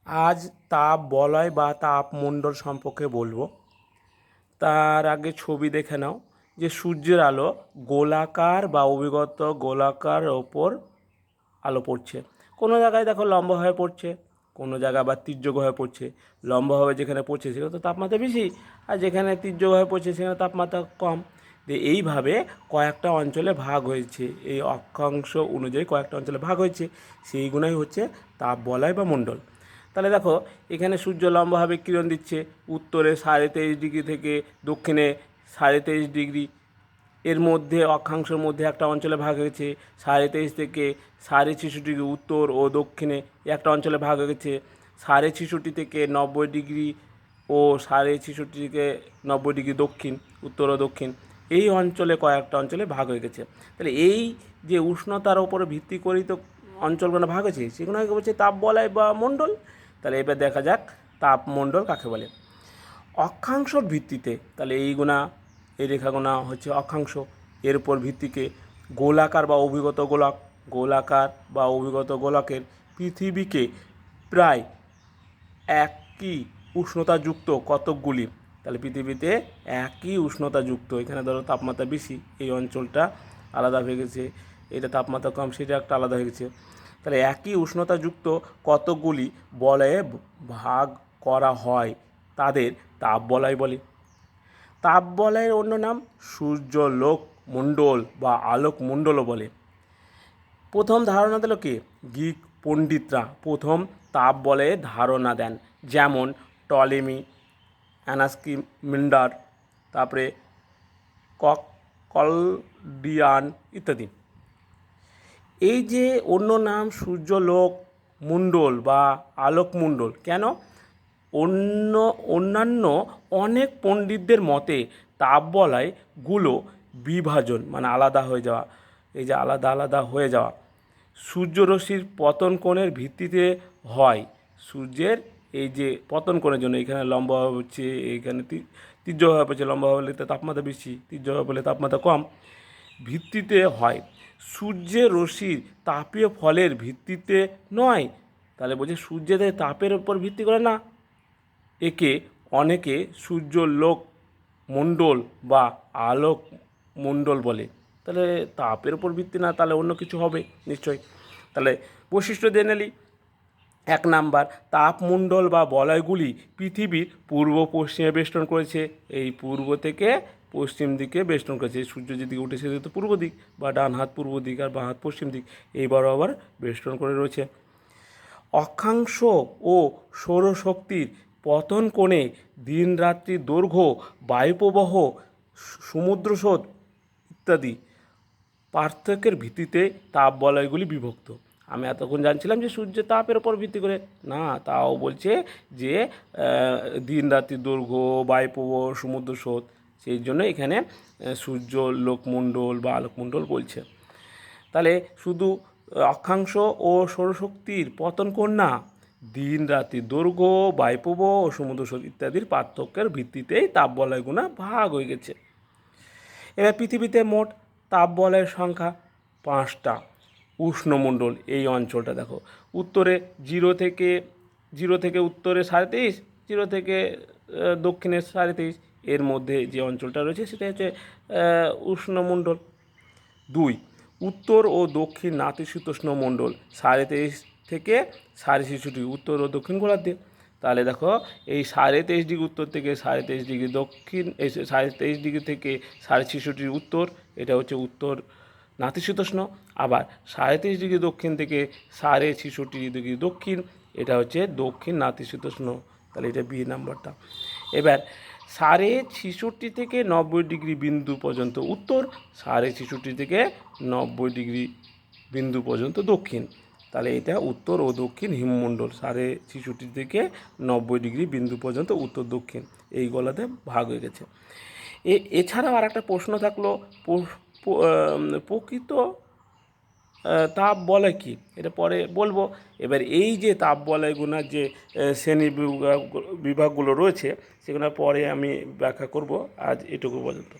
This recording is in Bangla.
আজ তাপ বলয় বা তাপমণ্ডল সম্পর্কে বলবো। তার আগে ছবি দেখে নাও যে সূর্যের আলো গোলাকার বা অভিগত গোলাকার ওপর আলো পড়ছে। কোনো জায়গায় দেখো লম্বাভাবে পড়ছে, কোনো জায়গায় আবার তির্যকভাবে পড়ছে। লম্বাভাবে যেখানে পড়ছে সেখানে তো তাপমাত্রা বেশি, আর যেখানে তির্যকভাবে পড়ছে সেখানে তাপমাত্রা কম। এইভাবে কয়েকটা অঞ্চলে ভাগ হয়েছে, এই অক্ষাংশ অনুযায়ী কয়েকটা অঞ্চলে ভাগ হয়েছে, সেইগুলোই হচ্ছে তাপ বলয় বা মণ্ডল। তাহলে দেখো এখানে সূর্য লম্বাভাবে কিরণ দিচ্ছে, উত্তরে 23.5 ডিগ্রি থেকে দক্ষিণে 23.5 ডিগ্রি। এর মধ্যে অক্ষাংশের মধ্যে একটা অঞ্চলে ভাগ হয়েছে 23.5 থেকে 66.5 উত্তর ও দক্ষিণে একটা অঞ্চলে ভাগ হয়েছে 66.5 থেকে 90 ডিগ্রি ও 66.5 থেকে 90 ডিগ্রি দক্ষিণ, উত্তর ও দক্ষিণ। এই অঞ্চলে কয়েকটা অঞ্চলে ভাগ হয়ে গেছে। তাহলে এই যে উষ্ণতার ওপরে ভিত্তি করেই তো অঞ্চলগুলো ভাগ হয়েছে, সেগুলোকে বলছে তাপ বলয় বা মণ্ডল। তাহলে এবার দেখা যাক তাপমণ্ডল কাকে বলে। অক্ষাংশর ভিত্তিতে, তাহলে এই রেখাগুনা হচ্ছে অক্ষাংশ, এর উপর ভিত্তিকে গোলাকার বা অভিগত গোলক, গোলাকার বা অভিগত গোলকের পৃথিবীকে প্রায় একই উষ্ণতাযুক্ত কতকগুলি, তাহলে পৃথিবীতে একই উষ্ণতাযুক্ত, এখানে ধরো তাপমাত্রা বেশি, এই অঞ্চলটা আলাদা হয়ে গেছে, এটা তাপমাত্রা কম, সেটা একটা আলাদা হয়ে গেছে। তাহলে একই উষ্ণতাযুক্ত কতকগুলি বলয়ে ভাগ করা হয়, তাদের তাপ বলয় বলে। তাপ বলয়ের অন্য নাম সূর্যালোক মণ্ডল বা আলোক মণ্ডলও বলে। প্রথম ধারণা দিল কে? গ্রিক পণ্ডিতরা প্রথম তাপ বলয়ের ধারণা দেন, যেমন টলেমি, অ্যানাক্সিমেন্ডার, তারপরে কলডিয়ান ইত্যাদি। এই যে অন্য নাম সূর্যালোক মণ্ডল বা আলোকমণ্ডল কেন? অন্যান্য অনেক পণ্ডিতদের মতে তাপ বলয়গুলো বিভাজন মানে আলাদা হয়ে যাওয়া, এই যে আলাদা আলাদা হয়ে যাওয়া সূর্যরশ্মির পতন কোণের ভিত্তিতে হয়। সূর্যের এই যে পতন কোণের জন্য এখানে লম্বাভাবে হচ্ছে, এইখানে তির্যকভাবে পড়ছে, লম্বাভাবে হলে তাপমাত্রা বেশি, তির্যকভাবে হলে তাপমাত্রা কম, ভিত্তিতে হয়, সূর্যের রশ্মির তাপীয় ফলের ভিত্তিতে নয়। তাহলে বলছে সূর্যের তাপের উপর ভিত্তি করে না। একে অনেকে সূর্যালোক মণ্ডল বা আলোক মণ্ডল বলে। তাহলে তাপের উপর ভিত্তি না, তাহলে অন্য কিছু হবে নিশ্চয়ই। তাহলে বৈশিষ্ট্য দিয়ে নিলি। 1 নাম্বার, তাপমণ্ডল বা বলয়গুলি পৃথিবীর পূর্ব পশ্চিমে বেষ্টন করেছে। এই পূর্ব থেকে পশ্চিম দিকে বেষ্টন করেছে, সূর্য যেদিকে উঠে সেদিকে তো পূর্ব দিক, বা ডান হাত পূর্ব দিক আর বাঁ হাত পশ্চিম দিক, এই বরাবর বেষ্টন করে রয়েছে। অক্ষাংশ ও সৌরশক্তির পতন কোণে দিন রাত্রির দৈর্ঘ্য, বায়ুপ্রবাহ, সমুদ্রস্রোত ইত্যাদি পার্থক্যের ভিত্তিতে তাপ বলয়গুলি বিভক্ত। আমি এতক্ষণ জানছিলাম যে সূর্যের তাপের ওপর ভিত্তি করে, না, তাও বলছে যে দিন রাত্রির দৈর্ঘ্য, বায়ুপ্রবাহ, সমুদ্র স্রোত, সেই জন্য এখানে সূর্যালোকমণ্ডল বা আলোকমণ্ডল বলছে। তাহলে শুধু অক্ষাংশ ও সৌরশক্তির পতন কোণ না, দিন রাত্রির দৈর্ঘ্য, বায়ুপ্রবাহ ও সমুদ্র স্রোত ইত্যাদির পার্থক্যের ভিত্তিতেই তাপ বলয়গুলো ভাগ হয়ে গেছে। এবার পৃথিবীতে মোট তাপ বলয়ের সংখ্যা 5টা। উষ্ণমণ্ডল এই অঞ্চলটা দেখো, উত্তরে জিরো থেকে উত্তরে 23.5, জিরো থেকে দক্ষিণে 23.5, এর মধ্যে যে অঞ্চলটা রয়েছে সেটা হচ্ছে উষ্ণমণ্ডল। 2, উত্তর ও দক্ষিণ নাতিশীতোষ্ণ মণ্ডল 23.5 থেকে 66.5 উত্তর ও দক্ষিণ গোলার্ধে। তাহলে দেখো এই 23.5 ডিগ্রি উত্তর থেকে 23.5 ডিগ্রি দক্ষিণ, এই 23.5 ডিগ্রি থেকে 66.5 উত্তর, এটা হচ্ছে উত্তর নাতিশীতোষ্ণ। আবার 23.5 ডিগ্রি দক্ষিণ থেকে 66.5 ডিগ্রি দক্ষিণ, এটা হচ্ছে দক্ষিণ নাতিশীতোষ্ণ। তাহলে এটা বি নাম্বারটা। এবার 66.5 থেকে 90 ডিগ্রি বিন্দু পর্যন্ত উত্তর, 66.5 থেকে 90 ডিগ্রি বিন্দু পর্যন্ত দক্ষিণ। তাহলে এটা উত্তর ও দক্ষিণ হিমমণ্ডল, 66.5 থেকে 90 ডিগ্রি বিন্দু পর্যন্ত উত্তর দক্ষিণ, এই গলাতে ভাগ হয়ে গেছে। এছাড়াও আর একটা প্রশ্ন থাকলো, প্রকৃত তাপ বলয় কি, এটা পরে বলবো। এবার এই যে তাপ বলয়গুলোর যে শ্রেণী বিভাগগুলো রয়েছে, সেগুলো পরে আমি ব্যাখ্যা করব। আজ এটুকু পর্যন্ত।